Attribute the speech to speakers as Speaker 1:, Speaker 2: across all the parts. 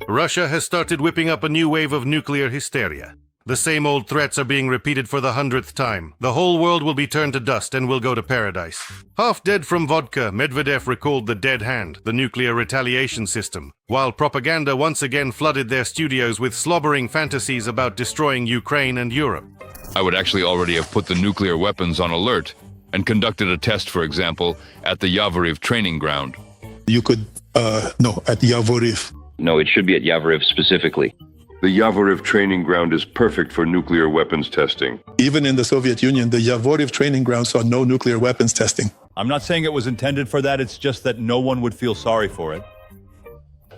Speaker 1: Russia has started whipping up a new wave of nuclear hysteria. The same old threats are being repeated for the 100th time. The whole world will be turned to dust and will go to paradise. Half dead from vodka, Medvedev recalled the dead hand, the nuclear retaliation system, while propaganda once again flooded their studios with slobbering fantasies about destroying Ukraine and Europe.
Speaker 2: I would actually already have put the nuclear weapons on alert and conducted a test, for example, at the Yavoriv training ground.
Speaker 3: You could, no, at Yavoriv.
Speaker 4: No, it should be at Yavoriv specifically.
Speaker 5: The Yavoriv training ground is perfect for nuclear weapons testing.
Speaker 3: Even in the Soviet Union, the Yavoriv training ground saw no nuclear weapons testing.
Speaker 6: I'm not saying it was intended for that, it's just that no one would feel sorry for it.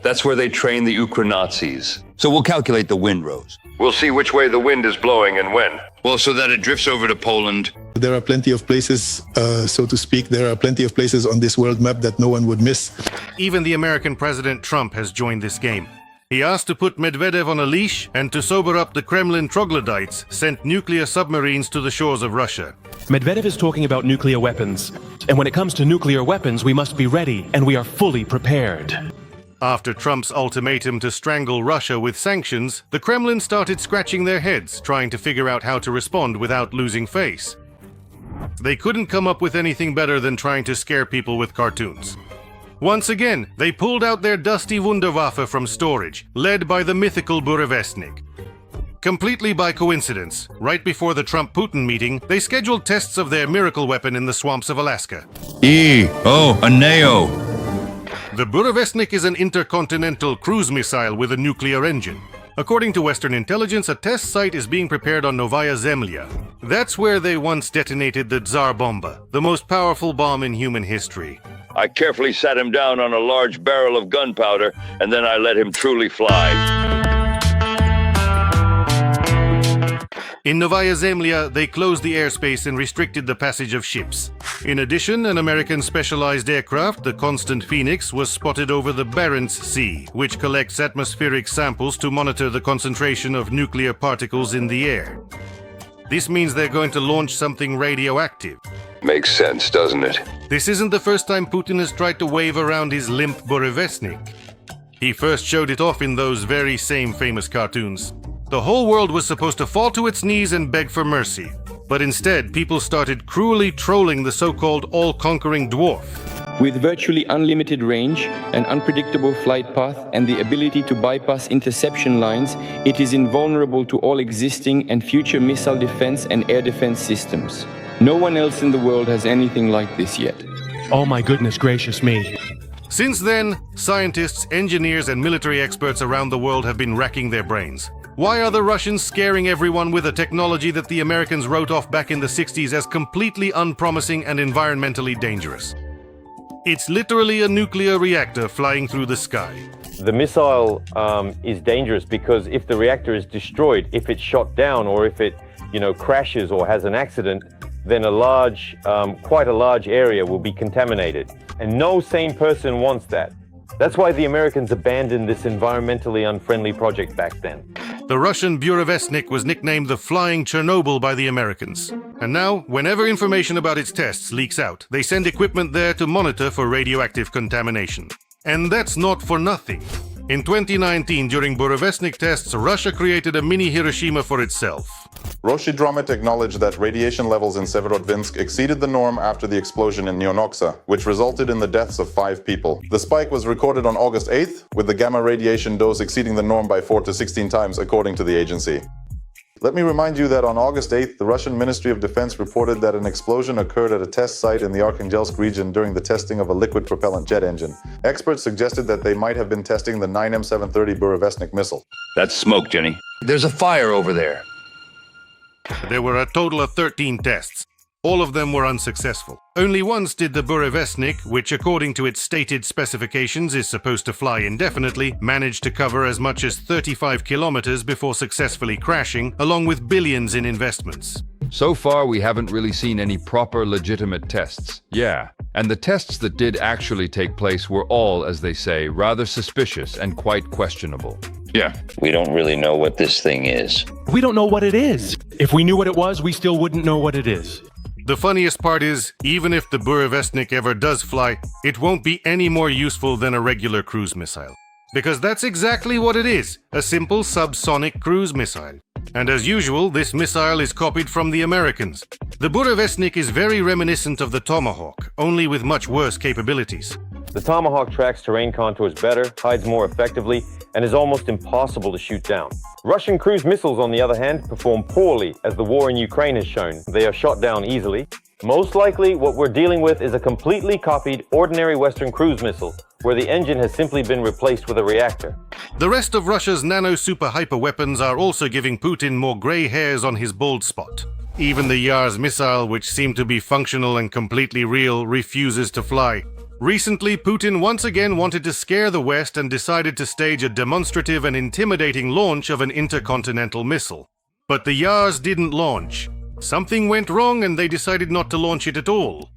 Speaker 4: That's where they train the Ukra-Nazis. So we'll calculate the wind, Rose.
Speaker 5: We'll see which way the wind is blowing and when.
Speaker 2: Well, so that it drifts over to Poland.
Speaker 3: There are plenty of places, so to speak, there are plenty of places on this world map that no one would miss.
Speaker 1: Even the American President Trump has joined this game. He asked to put Medvedev on a leash and to sober up the Kremlin troglodytes, sent nuclear submarines to the shores of Russia.
Speaker 7: Medvedev is talking about nuclear weapons. And when it comes to nuclear weapons, we must be ready, and we are fully prepared.
Speaker 1: After Trump's ultimatum to strangle Russia with sanctions, the Kremlin started scratching their heads, trying to figure out how to respond without losing face. They couldn't come up with anything better than trying to scare people with cartoons. Once again, they pulled out their dusty Wunderwaffe from storage, led by the mythical Burevestnik. Completely by coincidence, right before the Trump-Putin meeting, they scheduled tests of their miracle weapon in the swamps of Alaska.
Speaker 2: A Neo.
Speaker 1: The Burevestnik is an intercontinental cruise missile with a nuclear engine. According to Western intelligence, a test site is being prepared on Novaya Zemlya. That's where they once detonated the Tsar Bomba, the most powerful bomb in human history.
Speaker 4: I carefully sat him down on a large barrel of gunpowder, and then I let him truly fly.
Speaker 1: In Novaya Zemlya, they closed the airspace and restricted the passage of ships. In addition, an American specialized aircraft, the Constant Phoenix, was spotted over the Barents Sea, which collects atmospheric samples to monitor the concentration of nuclear particles in the air. This means they're going to launch something radioactive.
Speaker 5: Makes sense, doesn't it?
Speaker 1: This isn't the first time Putin has tried to wave around his limp Burevestnik. He first showed it off in those very same famous cartoons. The whole world was supposed to fall to its knees and beg for mercy. But instead, people started cruelly trolling the so-called all-conquering dwarf.
Speaker 8: With virtually unlimited range, an unpredictable flight path, and the ability to bypass interception lines, it is invulnerable to all existing and future missile defense and air defense systems. No one else in the world has anything like this yet.
Speaker 7: Oh my goodness gracious me.
Speaker 1: Since then, scientists, engineers, and military experts around the world have been racking their brains. Why are the Russians scaring everyone with a technology that the Americans wrote off back in the 60s as completely unpromising and environmentally dangerous? It's literally a nuclear reactor flying through the sky.
Speaker 9: The missile is dangerous because if the reactor is destroyed, if it's shot down, or if it, crashes or has an accident, then quite a large area will be contaminated. And no sane person wants that. That's why the Americans abandoned this environmentally unfriendly project back then.
Speaker 1: The Russian Burevestnik was nicknamed the Flying Chernobyl by the Americans. And now, whenever information about its tests leaks out, they send equipment there to monitor for radioactive contamination. And that's not for nothing. In 2019, during Burevestnik tests, Russia created a mini Hiroshima for itself.
Speaker 10: Roshidromet acknowledged that radiation levels in Severodvinsk exceeded the norm after the explosion in Neonoksa, which resulted in the deaths of 5 people. The spike was recorded on August 8th, with the gamma radiation dose exceeding the norm by 4 to 16 times, according to the agency. Let me remind you that on August 8th, the Russian Ministry of Defense reported that an explosion occurred at a test site in the Arkhangelsk region during the testing of a liquid propellant jet engine. Experts suggested that they might have been testing the 9M730 Burevestnik missile.
Speaker 4: That's smoke, Jenny. There's a fire over there.
Speaker 1: There were a total of 13 tests. All of them were unsuccessful. Only once did the Burevestnik, which according to its stated specifications is supposed to fly indefinitely, manage to cover as much as 35 kilometers before successfully crashing, along with billions in investments.
Speaker 2: So far, we haven't really seen any proper legitimate tests. Yeah, and the tests that did actually take place were all, as they say, rather suspicious and quite questionable.
Speaker 4: Yeah. We don't really know what this thing is.
Speaker 7: We don't know what it is. If we knew what it was, we still wouldn't know what it is.
Speaker 1: The funniest part is, even if the Burevestnik ever does fly, it won't be any more useful than a regular cruise missile. Because that's exactly what it is, a simple subsonic cruise missile. And as usual, this missile is copied from the Americans. The Oreshnik is very reminiscent of the Tomahawk, only with much worse capabilities.
Speaker 9: The Tomahawk tracks terrain contours better, hides more effectively, and is almost impossible to shoot down. Russian cruise missiles, on the other hand, perform poorly, as the war in Ukraine has shown. They are shot down easily. Most likely, what we're dealing with is a completely copied, ordinary Western cruise missile, where the engine has simply been replaced with a reactor.
Speaker 1: The rest of Russia's nano-super-hyper weapons are also giving Putin more grey hairs on his bald spot. Even the Yars missile, which seemed to be functional and completely real, refuses to fly. Recently, Putin once again wanted to scare the West and decided to stage a demonstrative and intimidating launch of an intercontinental missile. But the Yars didn't launch. Something went wrong and they decided not to launch it at all.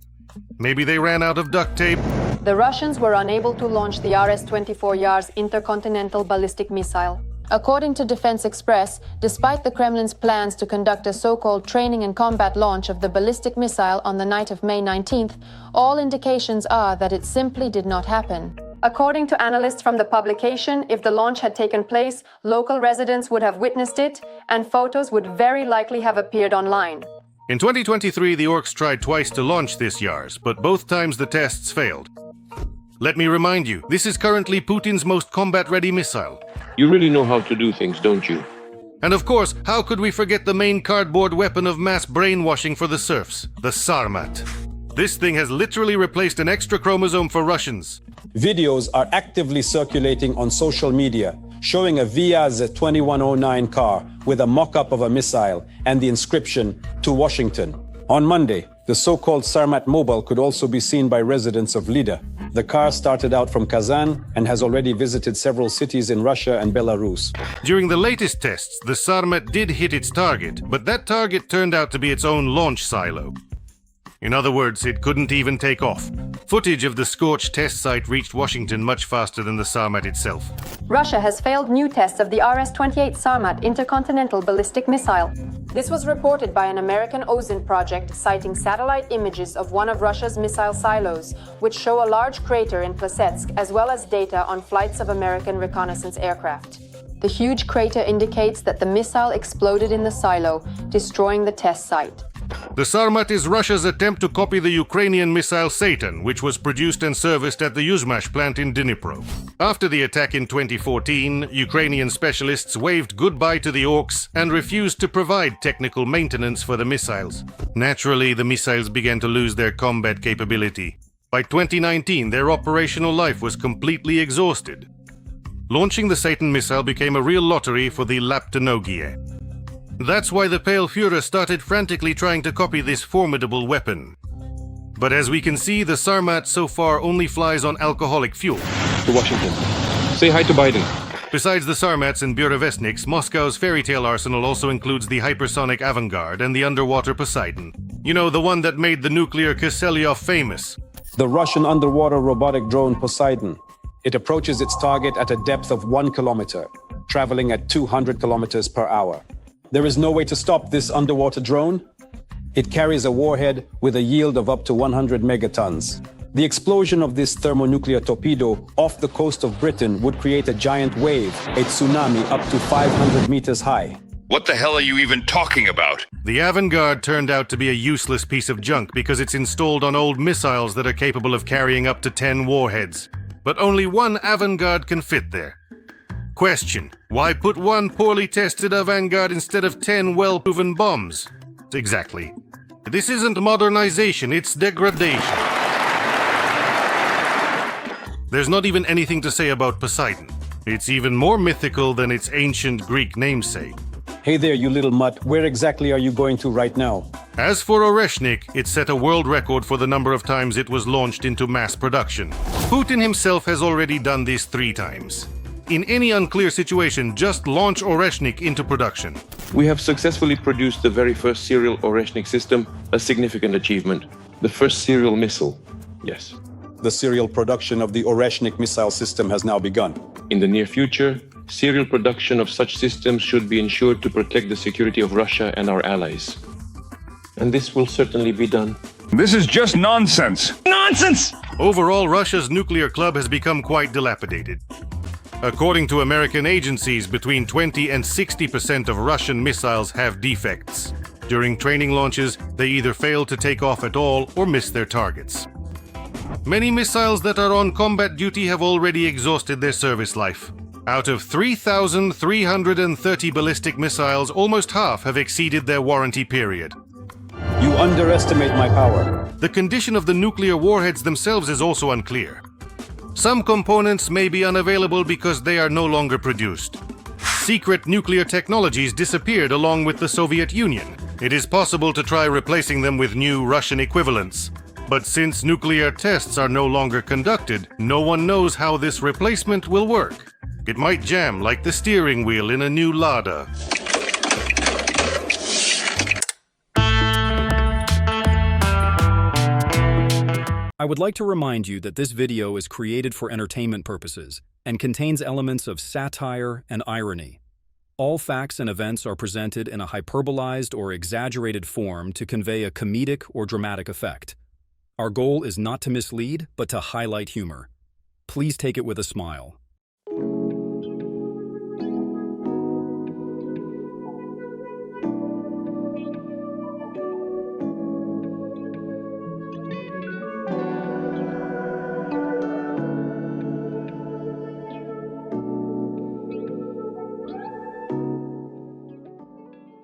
Speaker 1: Maybe they ran out of duct tape?
Speaker 11: The Russians were unable to launch the RS-24 Yars intercontinental ballistic missile. According to Defense Express, despite the Kremlin's plans to conduct a so-called training and combat launch of the ballistic missile on the night of May 19th, all indications are that it simply did not happen. According to analysts from the publication, if the launch had taken place, local residents would have witnessed it, and photos would very likely have appeared online.
Speaker 1: In 2023, the orcs tried twice to launch this Yars, but both times the tests failed. Let me remind you, this is currently Putin's most combat-ready missile.
Speaker 12: You really know how to do things, don't you?
Speaker 1: And of course, how could we forget the main cardboard weapon of mass brainwashing for the serfs, the Sarmat? This thing has literally replaced an extra chromosome for Russians.
Speaker 13: Videos are actively circulating on social media, showing a Yars 2109 car with a mock-up of a missile and the inscription, "To Washington." On Monday, the so-called Sarmat mobile could also be seen by residents of Lida. The car started out from Kazan and has already visited several cities in Russia and Belarus.
Speaker 1: During the latest tests, the Sarmat did hit its target, but that target turned out to be its own launch silo. In other words, it couldn't even take off. Footage of the scorched test site reached Washington much faster than the Sarmat itself.
Speaker 11: Russia has failed new tests of the RS-28 Sarmat intercontinental ballistic missile. This was reported by an American OSINT project citing satellite images of one of Russia's missile silos, which show a large crater in Plesetsk, as well as data on flights of American reconnaissance aircraft. The huge crater indicates that the missile exploded in the silo, destroying the test site.
Speaker 1: The Sarmat is Russia's attempt to copy the Ukrainian missile Satan, which was produced and serviced at the Yuzmash plant in Dnipro. After the attack in 2014, Ukrainian specialists waved goodbye to the orcs and refused to provide technical maintenance for the missiles. Naturally, the missiles began to lose their combat capability. By 2019, their operational life was completely exhausted. Launching the Satan missile became a real lottery for the Laptonogie. That's why the Pale Führer started frantically trying to copy this formidable weapon. But as we can see, the Sarmat so far only flies on alcoholic fuel.
Speaker 12: To Washington. Say hi to Biden.
Speaker 1: Besides the Sarmats and Oreshniks, Moscow's fairy tale arsenal also includes the hypersonic Avangard and the underwater Poseidon. You know, the one that made the nuclear Kiselyov famous.
Speaker 13: The Russian underwater robotic drone Poseidon. It approaches its target at a depth of 1 kilometer, traveling at 200 kilometers per hour. There is no way to stop this underwater drone. It carries a warhead with a yield of up to 100 megatons. The explosion of this thermonuclear torpedo off the coast of Britain would create a giant wave, a tsunami up to 500 meters high.
Speaker 2: What the hell are you even talking about?
Speaker 1: The Avangard turned out to be a useless piece of junk because it's installed on old missiles that are capable of carrying up to 10 warheads. But only one Avangard can fit there. Question: why put one poorly tested Avangard instead of 10 well-proven bombs? Exactly. This isn't modernization, it's degradation. There's not even anything to say about Poseidon. It's even more mythical than its ancient Greek namesake.
Speaker 13: Hey there, you little mutt. Where exactly are you going to right now?
Speaker 1: As for Oreshnik, it set a world record for the number of times it was launched into mass production. Putin himself has already done this 3 times. In any unclear situation, just launch Oreshnik into production.
Speaker 12: We have successfully produced the very first serial Oreshnik system, a significant achievement. The first serial missile, yes.
Speaker 13: The serial production of the Oreshnik missile system has now begun.
Speaker 12: In the near future, serial production of such systems should be ensured to protect the security of Russia and our allies. And this will certainly be done.
Speaker 2: This is just nonsense.
Speaker 12: Nonsense!
Speaker 1: Overall, Russia's nuclear club has become quite dilapidated. According to American agencies, between 20 and 60% of Russian missiles have defects. During training launches, they either fail to take off at all or miss their targets. Many missiles that are on combat duty have already exhausted their service life. Out of 3,330 ballistic missiles, almost half have exceeded their warranty period.
Speaker 13: You underestimate my power.
Speaker 1: The condition of the nuclear warheads themselves is also unclear. Some components may be unavailable because they are no longer produced. Secret nuclear technologies disappeared along with the Soviet Union. It is possible to try replacing them with new Russian equivalents. But since nuclear tests are no longer conducted, no one knows how this replacement will work. It might jam like the steering wheel in a new Lada.
Speaker 14: I would like to remind you that this video is created for entertainment purposes and contains elements of satire and irony. All facts and events are presented in a hyperbolized or exaggerated form to convey a comedic or dramatic effect. Our goal is not to mislead, but to highlight humor. Please take it with a smile.